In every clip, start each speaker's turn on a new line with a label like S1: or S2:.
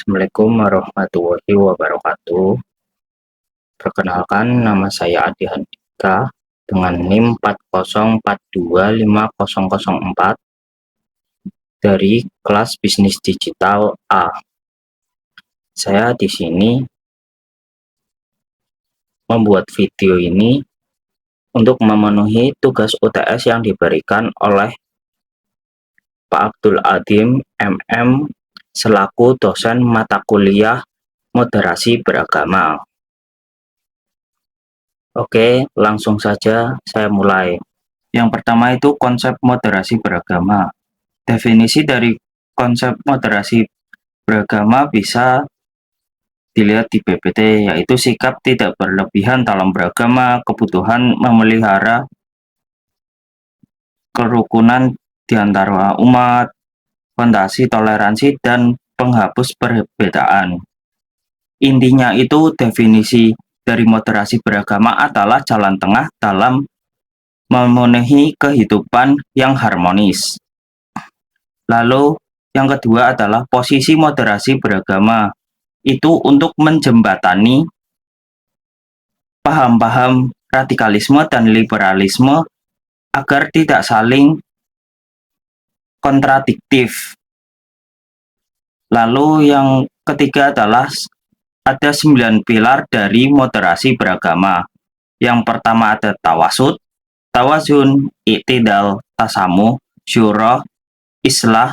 S1: Assalamualaikum warahmatullahi wabarakatuh. Perkenalkan, nama saya Adi Handika dengan NIM 404250004 dari kelas Bisnis Digital A. Saya di sini membuat video ini untuk memenuhi tugas UTS yang diberikan oleh Pak Abdul Adim MM selaku dosen mata kuliah Moderasi Beragama. Oke, langsung saja saya mulai. Yang pertama itu konsep moderasi beragama. Definisi dari konsep moderasi beragama bisa dilihat di PPT, yaitu sikap tidak berlebihan dalam beragama, kebutuhan memelihara kerukunan di antara umat, fondasi toleransi, dan penghapus perbedaan. Intinya itu definisi dari moderasi beragama adalah jalan tengah dalam memenuhi kehidupan yang harmonis. Lalu yang kedua adalah posisi moderasi beragama, itu untuk menjembatani paham-paham radikalisme dan liberalisme agar tidak saling kontradiktif. Lalu yang ketiga adalah ada 9 pilar dari moderasi beragama. Yang pertama ada tawasud, tawazun, i'tidal, tasamuh, syura, islah,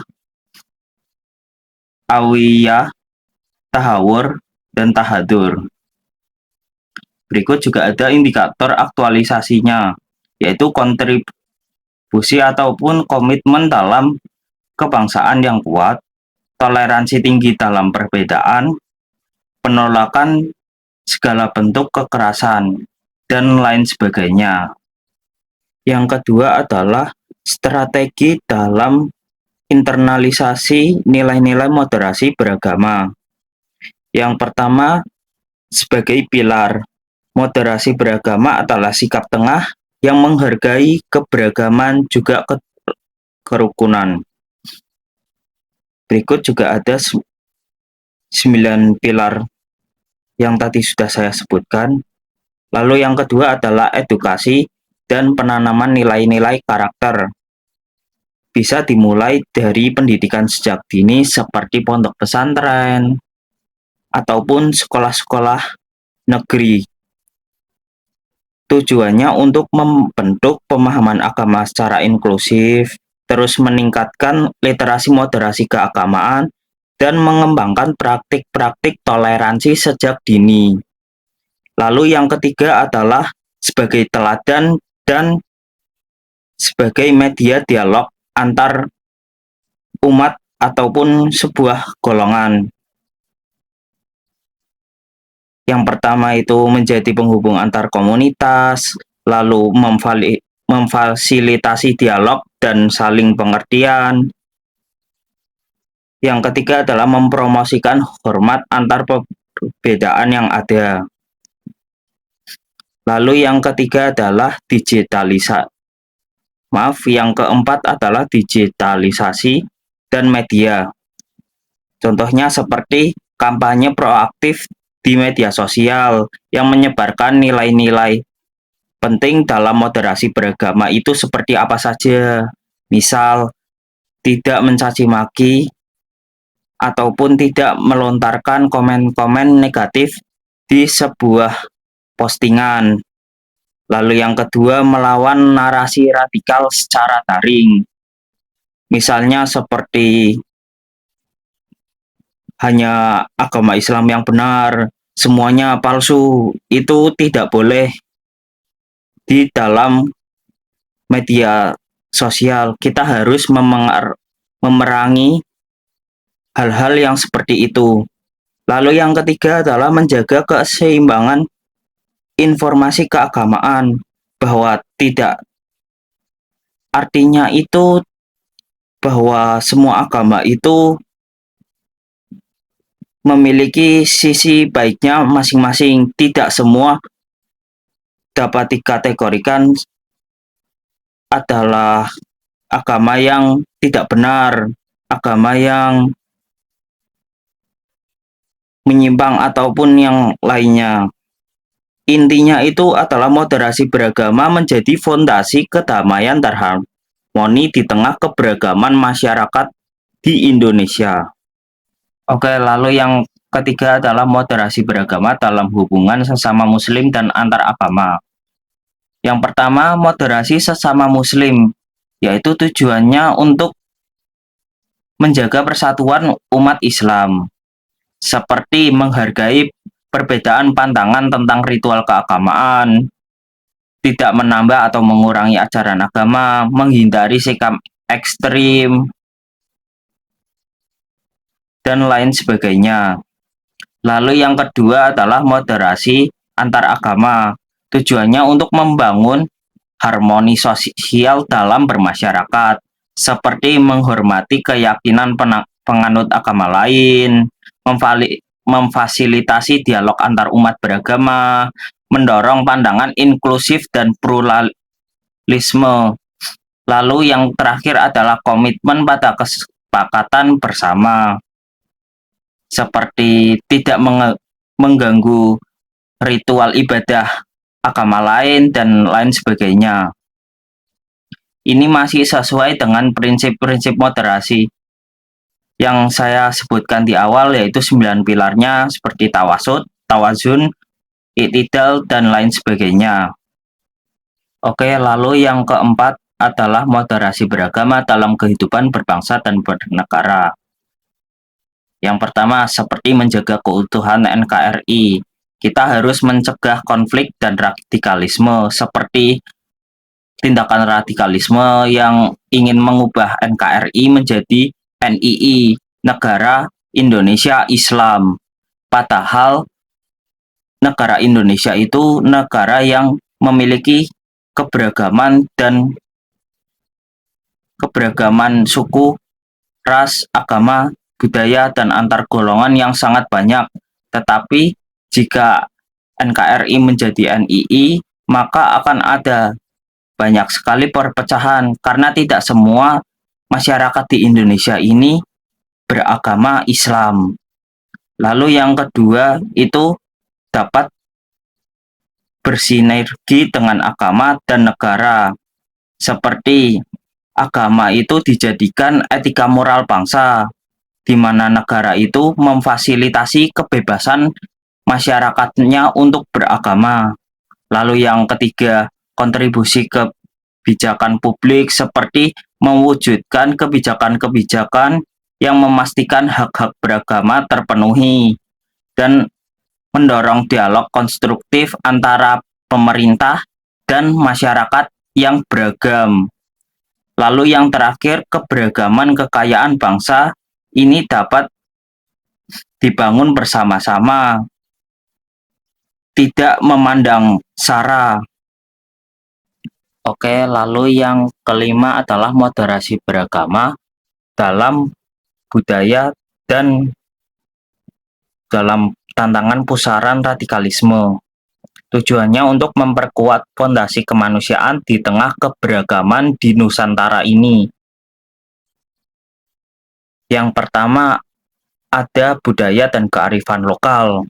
S1: awiyah, tahawur, dan tahadur. Berikut juga ada indikator aktualisasinya, yaitu kontribusi ataupun komitmen dalam kebangsaan yang kuat, toleransi tinggi dalam perbedaan, penolakan segala bentuk kekerasan, dan lain sebagainya. Yang kedua adalah strategi dalam internalisasi nilai-nilai moderasi beragama. Yang pertama, sebagai pilar, moderasi beragama adalah sikap tengah yang menghargai keberagaman juga kerukunan. Berikut juga ada 9 pilar yang tadi sudah saya sebutkan. Lalu yang kedua adalah edukasi dan penanaman nilai-nilai karakter. Bisa dimulai dari pendidikan sejak dini seperti pondok pesantren ataupun sekolah-sekolah negeri. Tujuannya untuk membentuk pemahaman agama secara inklusif, terus meningkatkan literasi moderasi keagamaan, dan mengembangkan praktik-praktik toleransi sejak dini. Lalu yang ketiga adalah sebagai teladan dan sebagai media dialog antar umat ataupun sebuah golongan. Yang pertama itu menjadi penghubung antar komunitas, lalu memfasilitasi dialog dan saling pengertian. Yang ketiga adalah mempromosikan hormat antar perbedaan yang ada. Lalu yang ketiga adalah yang keempat adalah digitalisasi dan media. Contohnya seperti kampanye proaktif di media sosial yang menyebarkan nilai-nilai penting dalam moderasi beragama itu seperti apa saja. Misal, tidak mencaci maki ataupun tidak melontarkan komen-komen negatif di sebuah postingan. Lalu yang kedua, melawan narasi radikal secara daring. Misalnya seperti hanya agama Islam yang benar, semuanya palsu, itu tidak boleh di dalam media sosial. Kita harus memerangi hal-hal yang seperti itu. Lalu yang ketiga adalah menjaga keseimbangan informasi keagamaan, bahwa tidak artinya itu bahwa semua agama itu memiliki sisi baiknya masing-masing. Tidak semua dapat dikategorikan adalah agama yang tidak benar, agama yang menyimpang ataupun yang lainnya. Intinya itu adalah moderasi beragama menjadi fondasi kedamaian dan harmoni di tengah keberagaman masyarakat di Indonesia. Oke, lalu yang ketiga adalah moderasi beragama dalam hubungan sesama muslim dan antar agama. Yang pertama, moderasi sesama muslim, yaitu tujuannya untuk menjaga persatuan umat Islam, seperti menghargai perbedaan pandangan tentang ritual keagamaan, tidak menambah atau mengurangi ajaran agama, menghindari sikap ekstrim, dan lain sebagainya. Lalu yang kedua adalah moderasi antar agama. Tujuannya untuk membangun harmoni sosial dalam bermasyarakat, seperti menghormati keyakinan penganut agama lain, memfasilitasi dialog antar umat beragama, mendorong pandangan inklusif dan pluralisme. Lalu yang terakhir adalah komitmen pada kesepakatan bersama, seperti tidak mengganggu ritual ibadah agama lain dan lain sebagainya. Ini masih sesuai dengan prinsip-prinsip moderasi yang saya sebutkan di awal, yaitu 9 pilarnya seperti tawasud, tawazun, i'tidal, dan lain sebagainya. Oke, lalu yang keempat adalah moderasi beragama dalam kehidupan berbangsa dan bernegara. Yang pertama, seperti menjaga keutuhan NKRI. Kita harus mencegah konflik dan radikalisme, seperti tindakan radikalisme yang ingin mengubah NKRI menjadi NII, Negara Indonesia Islam. Padahal negara Indonesia itu negara yang memiliki keberagaman suku, ras, agama, budaya, dan antar golongan yang sangat banyak. Tetapi jika NKRI menjadi NII, maka akan ada banyak sekali perpecahan karena tidak semua masyarakat di Indonesia ini beragama Islam. Lalu yang kedua itu dapat bersinergi dengan agama dan negara. Seperti agama itu dijadikan etika moral bangsa, di mana negara itu memfasilitasi kebebasan masyarakatnya untuk beragama. Lalu yang ketiga, kontribusi kebijakan publik seperti mewujudkan kebijakan-kebijakan yang memastikan hak-hak beragama terpenuhi dan mendorong dialog konstruktif antara pemerintah dan masyarakat yang beragam. Lalu yang terakhir, keberagaman kekayaan bangsa ini dapat dibangun bersama-sama, tidak memandang sara. Oke, lalu yang kelima adalah moderasi beragama dalam budaya dan dalam tantangan pusaran radikalisme. Tujuannya untuk memperkuat fondasi kemanusiaan di tengah keberagaman di Nusantara ini. Yang pertama, ada budaya dan kearifan lokal.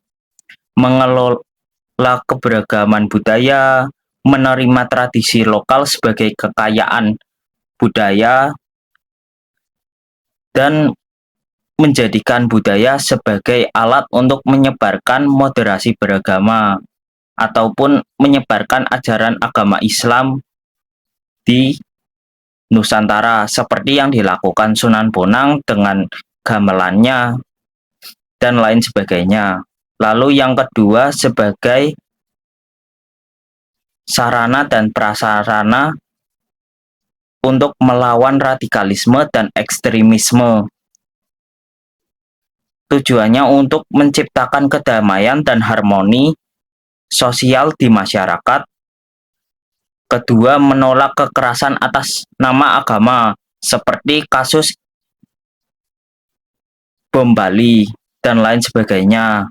S1: Mengelola keberagaman budaya, menerima tradisi lokal sebagai kekayaan budaya, dan menjadikan budaya sebagai alat untuk menyebarkan moderasi beragama ataupun menyebarkan ajaran agama Islam di Nusantara, seperti yang dilakukan Sunan Bonang dengan gamelannya dan lain sebagainya. Lalu yang kedua, sebagai sarana dan prasarana untuk melawan radikalisme dan ekstremisme. Tujuannya untuk menciptakan kedamaian dan harmoni sosial di masyarakat. Kedua, menolak kekerasan atas nama agama, seperti kasus bom Bali dan lain sebagainya.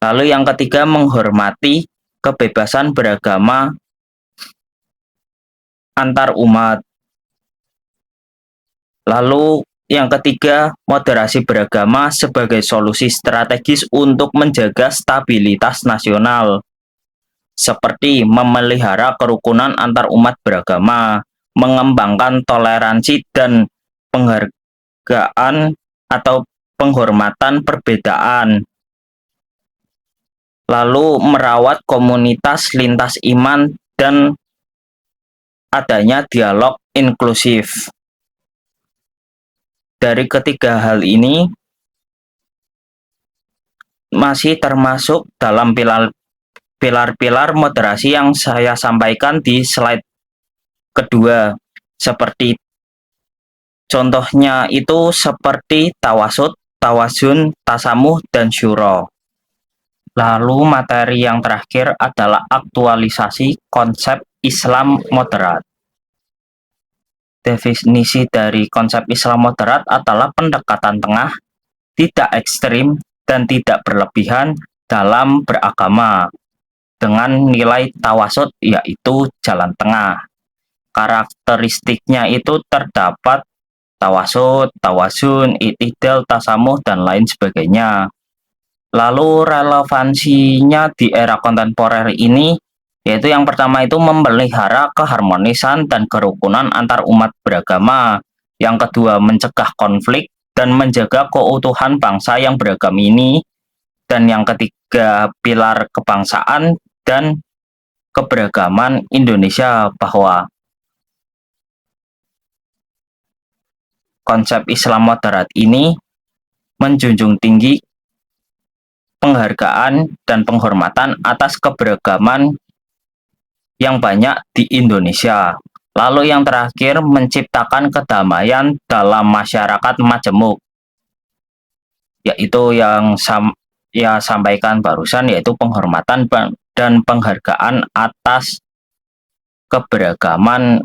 S1: Lalu yang ketiga, menghormati kebebasan beragama antar umat. Lalu yang ketiga, moderasi beragama sebagai solusi strategis untuk menjaga stabilitas nasional, seperti memelihara kerukunan antar umat beragama, mengembangkan toleransi dan penghargaan atau penghormatan perbedaan, lalu merawat komunitas lintas iman dan adanya dialog inklusif. Dari ketiga hal ini masih termasuk dalam pilar-pilar moderasi yang saya sampaikan di slide kedua. Seperti contohnya itu seperti tawasud, tawazun, tasamuh, dan syuro. Lalu materi yang terakhir adalah aktualisasi konsep Islam moderat. Definisi dari konsep Islam moderat adalah pendekatan tengah, tidak ekstrim, dan tidak berlebihan dalam beragama, dengan nilai tawasud yaitu jalan tengah. Karakteristiknya itu terdapat tawasud, tawazun, i'tidal, tasamuh, dan lain sebagainya. Lalu relevansinya di era kontemporer ini, yaitu yang pertama itu memelihara keharmonisan dan kerukunan antar umat beragama. Yang kedua, mencegah konflik dan menjaga keutuhan bangsa yang beragam ini. Dan yang ketiga, pilar kebangsaan dan keberagaman Indonesia, bahwa konsep Islam moderat ini menjunjung tinggi penghargaan dan penghormatan atas keberagaman yang banyak di Indonesia. Lalu yang terakhir, menciptakan kedamaian dalam masyarakat majemuk, yaitu yang sampaikan barusan, yaitu penghormatan dan penghargaan atas keberagaman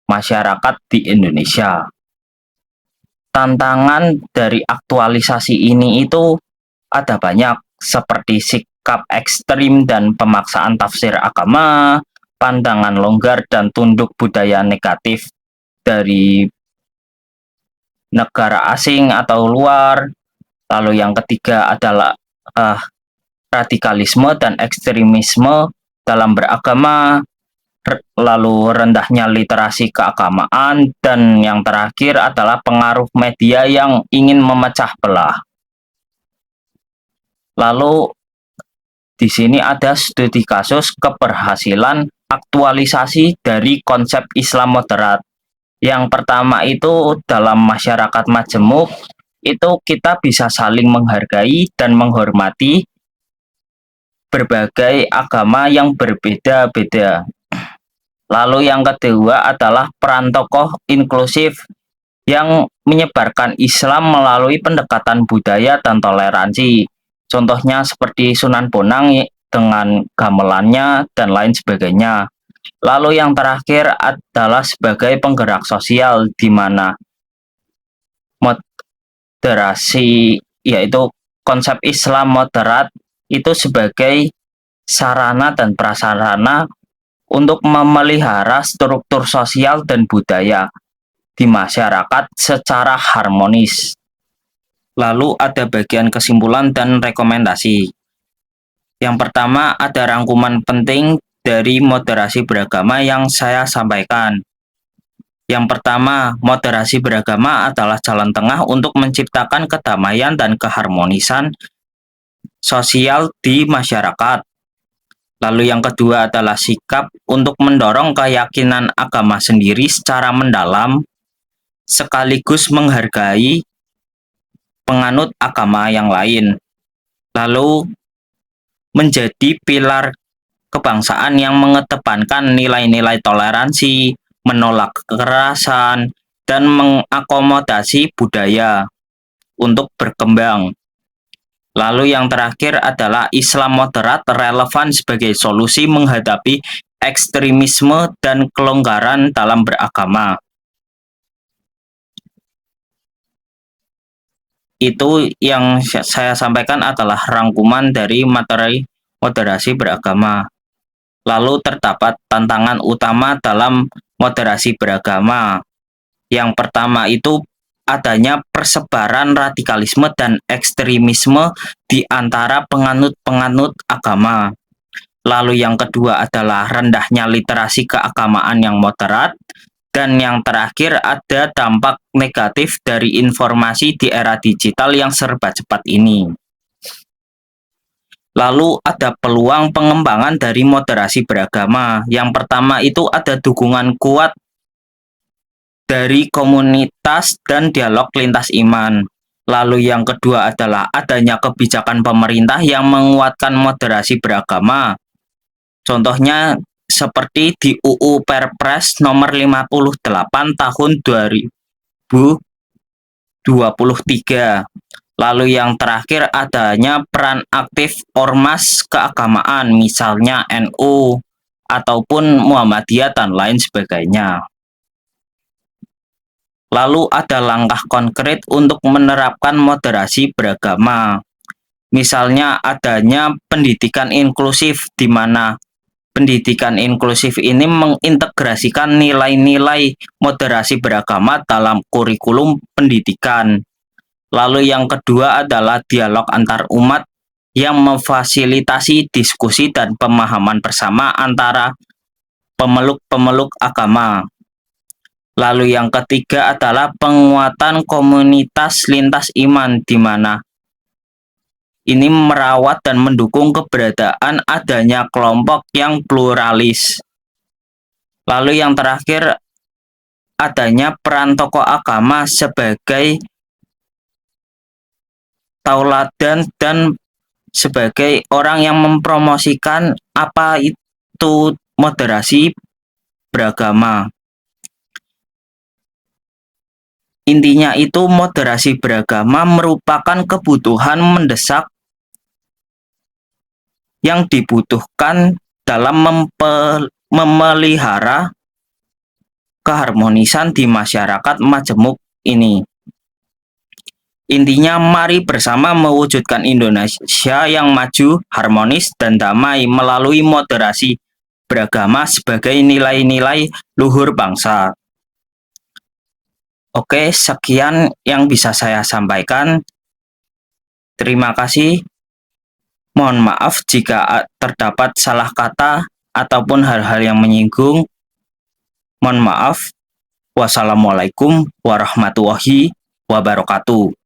S1: masyarakat di Indonesia. Tantangan dari aktualisasi ini itu ada banyak, seperti sikap ekstrim dan pemaksaan tafsir agama, pandangan longgar dan tunduk budaya negatif dari negara asing atau luar. Lalu yang ketiga adalah radikalisme dan ekstremisme dalam beragama, lalu rendahnya literasi keagamaan, dan yang terakhir adalah pengaruh media yang ingin memecah belah. Lalu di sini ada studi kasus keberhasilan aktualisasi dari konsep Islam moderat. Yang pertama itu dalam masyarakat majemuk, itu kita bisa saling menghargai dan menghormati berbagai agama yang berbeda-beda. Lalu yang kedua adalah peran tokoh inklusif yang menyebarkan Islam melalui pendekatan budaya dan toleransi. Contohnya seperti Sunan Bonang dengan gamelannya dan lain sebagainya. Lalu yang terakhir adalah sebagai penggerak sosial, di mana moderasi, yaitu konsep Islam moderat itu sebagai sarana dan prasarana untuk memelihara struktur sosial dan budaya di masyarakat secara harmonis. Lalu ada bagian kesimpulan dan rekomendasi. Yang pertama, ada rangkuman penting dari moderasi beragama yang saya sampaikan. Yang pertama, moderasi beragama adalah jalan tengah untuk menciptakan kedamaian dan keharmonisan sosial di masyarakat. Lalu yang kedua adalah sikap untuk mendorong keyakinan agama sendiri secara mendalam, sekaligus menghargai penganut agama yang lain. Lalu menjadi pilar kebangsaan yang mengedepankan nilai-nilai toleransi, menolak kekerasan, dan mengakomodasi budaya untuk berkembang. Lalu yang terakhir adalah Islam moderat relevan sebagai solusi menghadapi ekstremisme dan kelonggaran dalam beragama. Itu yang saya sampaikan adalah rangkuman dari materi moderasi beragama. Lalu terdapat tantangan utama dalam moderasi beragama. Yang pertama itu adanya persebaran radikalisme dan ekstremisme di antara penganut-penganut agama. Lalu yang kedua adalah rendahnya literasi keagamaan yang moderat. Dan yang terakhir ada dampak negatif dari informasi di era digital yang serba cepat ini. Lalu ada peluang pengembangan dari moderasi beragama. Yang pertama itu ada dukungan kuat dari komunitas dan dialog lintas iman. Lalu yang kedua adalah adanya kebijakan pemerintah yang menguatkan moderasi beragama. Contohnya seperti di UU Perpres nomor 58 tahun 2023. Lalu yang terakhir adanya peran aktif ormas keagamaan, misalnya NU ataupun Muhammadiyah dan lain sebagainya. Lalu ada langkah konkret untuk menerapkan moderasi beragama. Misalnya adanya pendidikan inklusif di mana pendidikan inklusif ini mengintegrasikan nilai-nilai moderasi beragama dalam kurikulum pendidikan. Lalu yang kedua adalah dialog antar umat yang memfasilitasi diskusi dan pemahaman bersama antara pemeluk-pemeluk agama. Lalu yang ketiga adalah penguatan komunitas lintas iman di mana ini merawat dan mendukung keberadaan adanya kelompok yang pluralis. Lalu yang terakhir adanya peran tokoh agama sebagai tauladan dan sebagai orang yang mempromosikan apa itu moderasi beragama. Intinya itu moderasi beragama merupakan kebutuhan mendesak yang dibutuhkan dalam memelihara keharmonisan di masyarakat majemuk ini. Intinya mari bersama mewujudkan Indonesia yang maju, harmonis, dan damai melalui moderasi beragama sebagai nilai-nilai luhur bangsa. Oke, sekian yang bisa saya sampaikan. Terima kasih. Mohon maaf jika terdapat salah kata ataupun hal-hal yang menyinggung. Mohon maaf. Wassalamualaikum warahmatullahi wabarakatuh.